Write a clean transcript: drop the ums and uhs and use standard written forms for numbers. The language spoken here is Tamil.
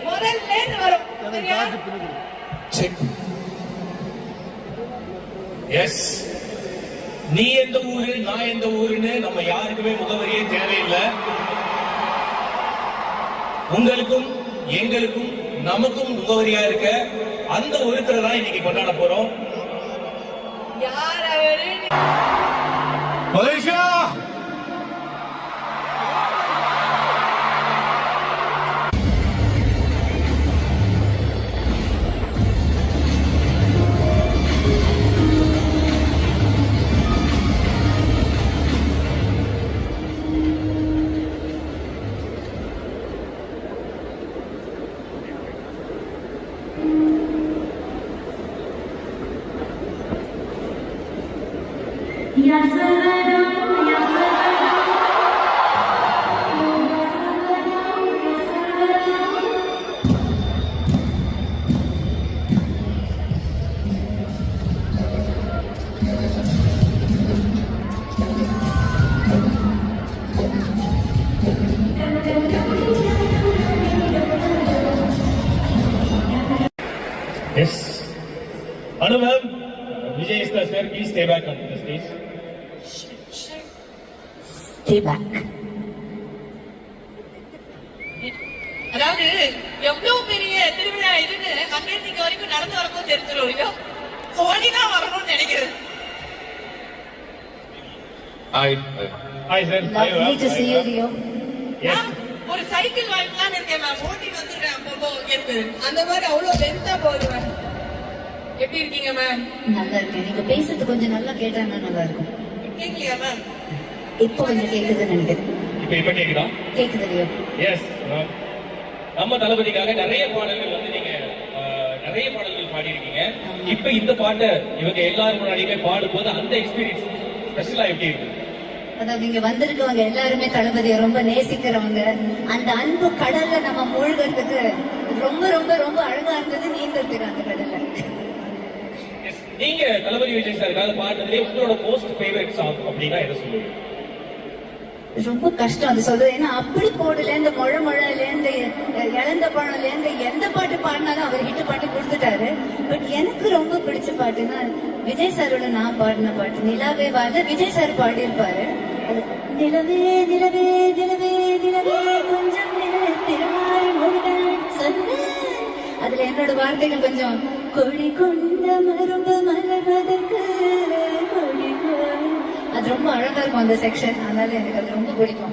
முதல்ல வரும். எஸ், நீ எந்த ஊரு நான் எந்த ஊருன்னு நம்ம யாருக்குமே முகவரியே தேவையில்லை. உங்களுக்கும் எங்களுக்கும் நமக்கும் முகவரியா இருக்க அந்த ஒருத்தரை தான் இன்னைக்கு கொண்டாட போறோம். யார் அவரு? Malaysia. Yes. Anu ma'am, Vijay is the sir. Please stay back on the stage. Stay back. அதாவது எவ்வளவு பெரிய திருவிழா இதுன்னு அங்கிருந்து வரைக்கும் நடந்து வரப்போ தெரிஞ்சிடும் இல்லையோ. ஓடிதான் வரணும்னு நினைக்கிறேன். Hi sir. Lovely to see you, Rio. Yes. ஒரு சைக்கிள் வாங்கிக்கலாம்னு இருக்கேன் மேம். ஓட்டி வந்துடுறேன் அப்பப்போ கேட்குது. அந்த மாதிரி அவ்வளவு லென்த்தா போகுது மேம். எப்படி இருக்கீங்க மேம்? நல்லா இருக்கேன். நீங்க பேசுறது கொஞ்சம் நல்லா கேட்டாங்கன்னா நல்லா இருக்கும். கேட்கலையா மேம்? இப்போ கொஞ்சம் கேக்குதுன்னு நினைக்கிறேன். இப்ப கேக்குதா? கேக்குது ரியோ. எஸ். நம்ம தளபதிக்காக நிறைய பாடல்கள் வந்து நீங்க நிறைய பாடல்கள் பாடியிருக்கீங்க. இப்ப இந்த பாட்டை இவங்க எல்லாரும் முன்னாடியுமே பாடும்போது அந்த எக்ஸ்பீரியன்ஸ் ஸ்பெஷலா எப்படி இருக்கு? அதாவது இங்க வந்திருக்கவங்க எல்லாருமே தளபதியை ரொம்ப நேசிக்கிறவங்க. அந்த அன்பு கடல்ல நம்ம மூழ்கிறதுக்கு ரொம்ப ரொம்ப ரொம்ப அழகா இருந்தது நீந்திருக்கு அந்த கடல்ல. நீங்க தளபதி விஜய் சாருக்காக பாடுறதுலே உங்களோட மோஸ்ட் ஃபேவரட் சாங் அப்படின்னா எதை சொல்லுவீங்க? ரொம்ப கஷ்டம் அது சொல்றது. ஏன்னா அப்படி போடல இந்த மொழல இருந்து இழந்த பழம்ல இருந்து எந்த பாட்டு பாடினாலும் அவர் ஹிட் பாட்டு கொடுத்துட்டாரு. பட் எனக்கு ரொம்ப பிடிச்ச பாட்டுன்னா விஜய் சாரோட நான் பாடின பாட்டு நிலாவே வாழ. விஜய் சார் பாடியிருப்பாரு. நிலவே நிலவே நிலவே நிலவே கொஞ்சம் திருவாய் மொழிகள் சொன்ன. அதுல என்னோட வார்த்தைகள் கொஞ்சம் கொடி கொண்ட மரும்பு மலர்வதற்கு கொடி. அது ரொம்ப அழகா இருக்கும் அந்த செக்ஷன். அதனால எனக்கு அது ரொம்ப பிடிக்கும்.